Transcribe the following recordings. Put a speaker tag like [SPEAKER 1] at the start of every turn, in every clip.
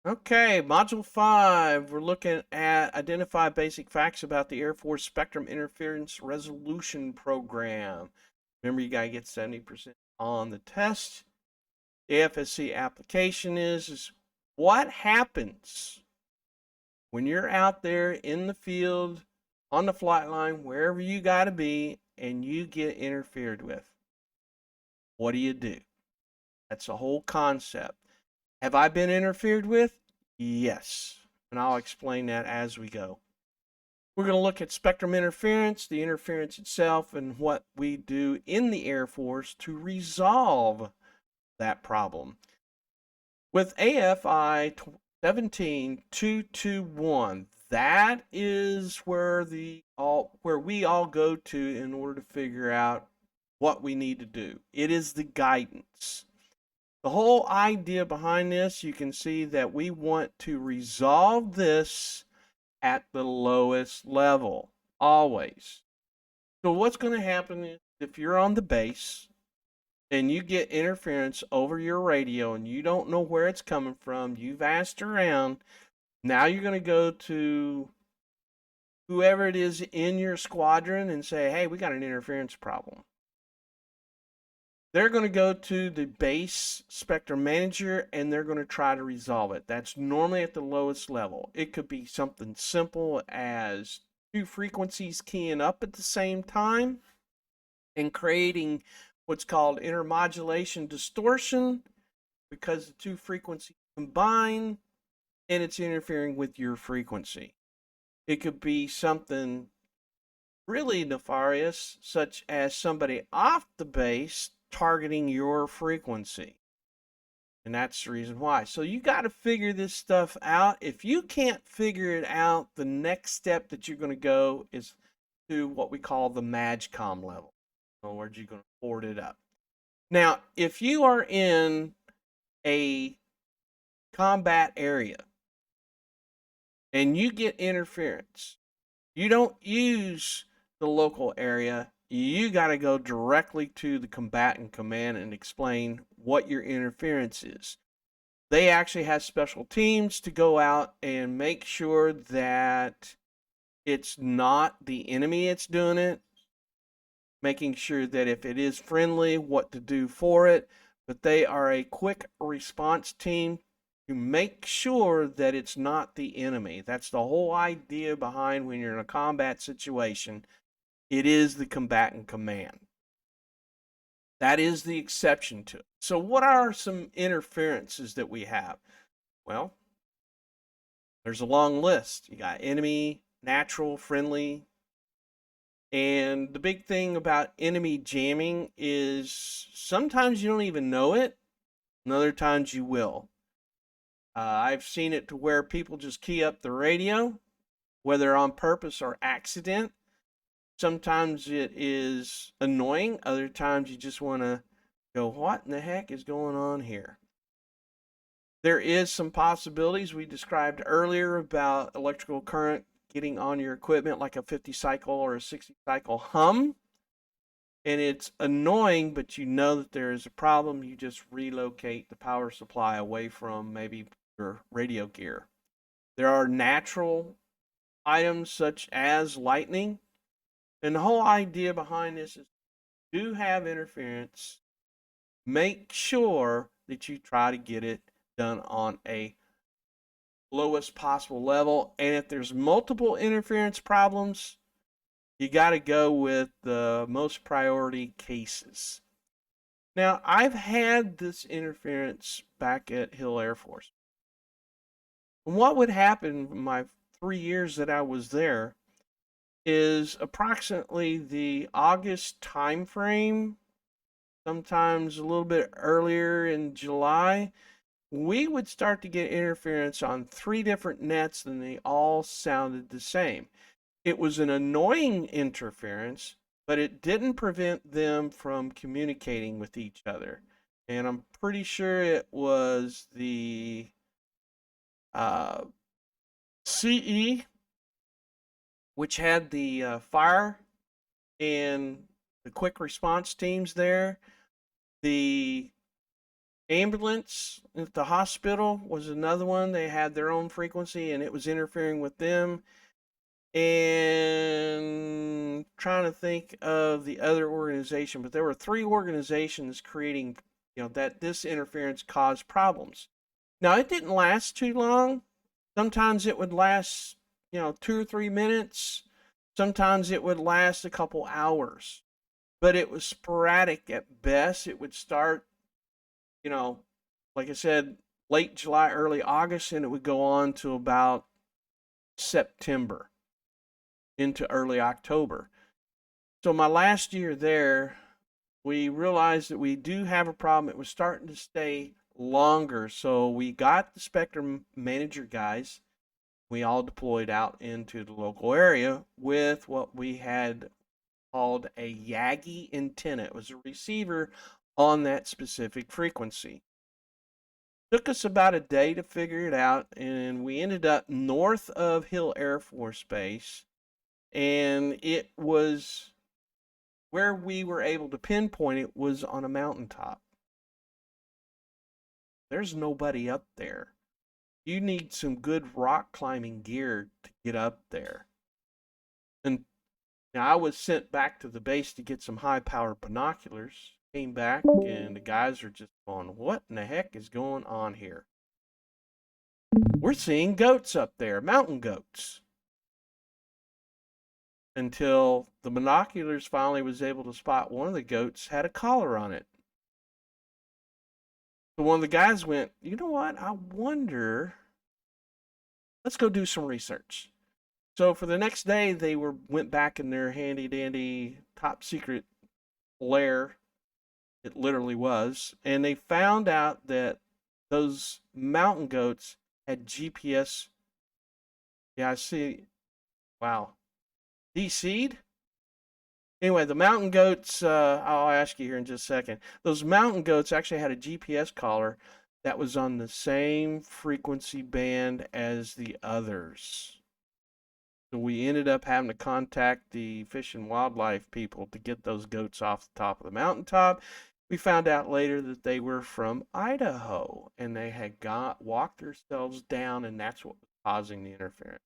[SPEAKER 1] Okay, Module 5, we're looking at identify basic facts about the Air Force Spectrum Interference Resolution Program. Remember, you got to get 70% on the test. The AFSC application is what happens when you're out there in the field, on the flight line, wherever you got to be, and you get interfered with. What do? That's the whole concept. Have I been interfered with? Yes. And I'll explain that as we go. We're going to look at spectrum interference, the interference itself, and what we do in the Air Force to resolve that problem. With AFI 17221, that is where we all go to in order to figure out what we need to do. It is the guidance. The whole idea behind this, you can see that we want to resolve this at the lowest level, always. So what's going to happen is if you're on the base and you get interference over your radio and you don't know where it's coming from, you've asked around, now you're going to go to whoever it is in your squadron and say, hey, we got an interference problem. They're going to go to the base spectrum manager and they're going to try to resolve it. That's normally at the lowest level. It could be something simple as two frequencies keying up at the same time and creating what's called intermodulation distortion because the two frequencies combine and it's interfering with your frequency. It could be something really nefarious, such as somebody off the base targeting your frequency. And that's the reason why. So you got to figure this stuff out. If you can't figure it out, the next step that you're going to go is to what we call the MAGCOM level. In other words, you're going to forward it up. Now, if you are in a combat area and you get interference, you don't use the local area. You got to go directly to the combatant command and explain what your interference is. They actually have special teams to go out and make sure that it's not the enemy that's doing it, making sure that if it is friendly, what to do for it. But they are a quick response team to make sure that it's not the enemy. That's the whole idea behind when you're in a combat situation. It is the combatant command. That is the exception to it. So what are some interferences that we have? Well, there's a long list. You got enemy, natural, friendly. And the big thing about enemy jamming is sometimes you don't even know it, and other times you will. I've seen it to where people just key up the radio, whether on purpose or accident. Sometimes it is annoying. Other times you just want to go, what in the heck is going on here? There is some possibilities we described earlier about electrical current getting on your equipment like a 50 cycle or a 60 cycle hum. And it's annoying, but you know that there is a problem. You just relocate the power supply away from maybe your radio gear. There are natural items such as lightning. And the whole idea behind this is do have interference. Make sure that you try to get it done on a lowest possible level. And if there's multiple interference problems, you got to go with the most priority cases. Now, I've had this interference back at Hill Air Force. And what would happen in my 3 years that I was there is approximately the August time frame, sometimes a little bit earlier in July, we would start to get interference on 3 different nets and they all sounded the same. It was an annoying interference, but it didn't prevent them from communicating with each other. And I'm pretty sure it was the CE, which had the fire and the quick response teams there. The Ambulance at the hospital was another one. They had their own frequency and it was interfering with them. And trying to think of the other organization, but there were 3 organizations creating, that this interference caused problems. Now, it didn't last too long. Sometimes it would last, 2 or 3 minutes. Sometimes it would last a couple hours, but it was sporadic at best. It would start, like I said, late July, early August, and it would go on to about September into early October. So my last year there, we realized that we do have a problem. It was starting to stay longer. So we got the Spectrum Manager guys. We all deployed out into the local area with what we had called a Yagi antenna. It was a receiver on that specific frequency. Took us about a day to figure it out, and we ended up north of Hill Air Force Base, and it was where we were able to pinpoint it was on a mountaintop. There's nobody up there. You need some good rock climbing gear to get up there. And now I was sent back to the base to get some high power binoculars. Came back and the guys are just going, what in the heck is going on here? We're seeing goats up there, mountain goats. Until the binoculars finally was able to spot one of the goats had a collar on it. So one of the guys went, you know what? I wonder, let's go do some research. So for the next day, they went back in their handy dandy top secret lair. It literally was. And they found out that those mountain goats had GPS. Yeah, I see. Wow. DC'd? Anyway, the mountain goats, I'll ask you here in just a second. Those mountain goats actually had a GPS collar that was on the same frequency band as the others. So we ended up having to contact the Fish and Wildlife people to get those goats off the top of the mountaintop. We found out later that they were from Idaho and they had walked themselves down, and that's what was causing the interference.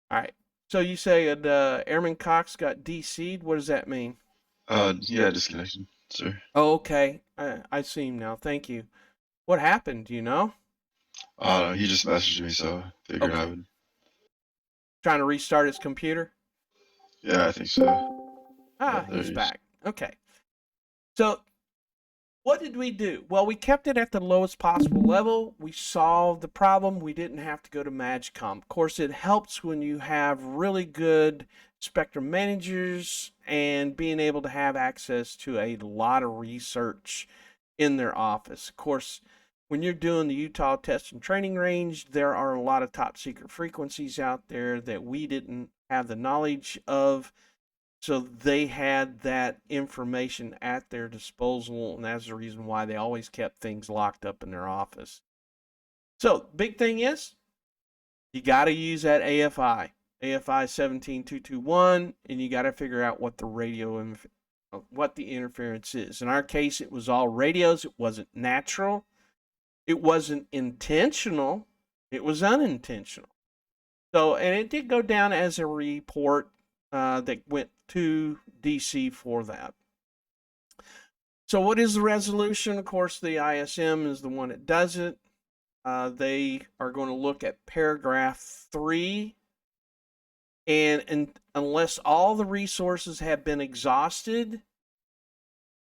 [SPEAKER 1] All right. So you say Airman Cox got DC'd. What does that mean?
[SPEAKER 2] Yeah, disconnection, sir.
[SPEAKER 1] Oh, okay. I see him now. Thank you. What happened? Do you know?
[SPEAKER 2] He just messaged me, so I figured I
[SPEAKER 1] Okay.
[SPEAKER 2] would.
[SPEAKER 1] Trying to restart his computer?
[SPEAKER 2] Yeah, I think so. Yeah,
[SPEAKER 1] Ah,
[SPEAKER 2] there
[SPEAKER 1] he's
[SPEAKER 2] he is.
[SPEAKER 1] back. Okay. So what did we do? Well, we kept it at the lowest possible level. We solved the problem. We didn't have to go to MAGCOM. Of course, it helps when you have really good spectrum managers and being able to have access to a lot of research in their office. Of course, when you're doing the Utah Test and Training Range, there are a lot of top secret frequencies out there that we didn't have the knowledge of, so they had that information at their disposal, and that's the reason why they always kept things locked up in their office. So, big thing is, you got to use that AFI 17221, and you got to figure out what what the interference is. In our case, it was all radios. It wasn't natural. It wasn't intentional. It was unintentional. So, and it did go down as a report that went to DC for that. So, what is the resolution? Of course, the ISM is the one that does it. They are going to look at paragraph 3, and unless all the resources have been exhausted,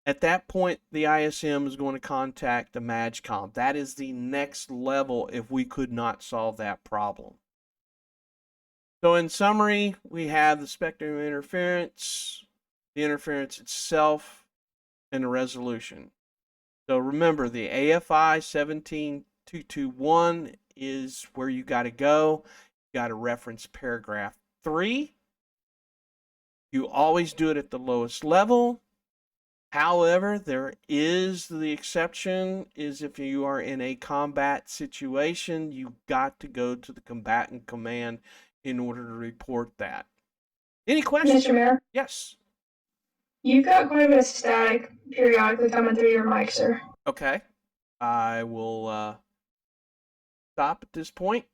[SPEAKER 1] at that point, the ISM is going to contact the MAGCOM. That is the next level if we could not solve that problem. So in summary, we have the spectrum interference, the interference itself, and the resolution. So remember, the AFI 17221 is where you got to go. You got to reference paragraph 3. You always do it at the lowest level. However, there is the exception is if you are in a combat situation, you've got to go to the combatant command in order to report that. Any questions?
[SPEAKER 3] Mr. Mayor,
[SPEAKER 1] Yes.
[SPEAKER 3] you've got quite a bit of static periodically coming through your mic, sir.
[SPEAKER 1] Okay. I will stop at this point.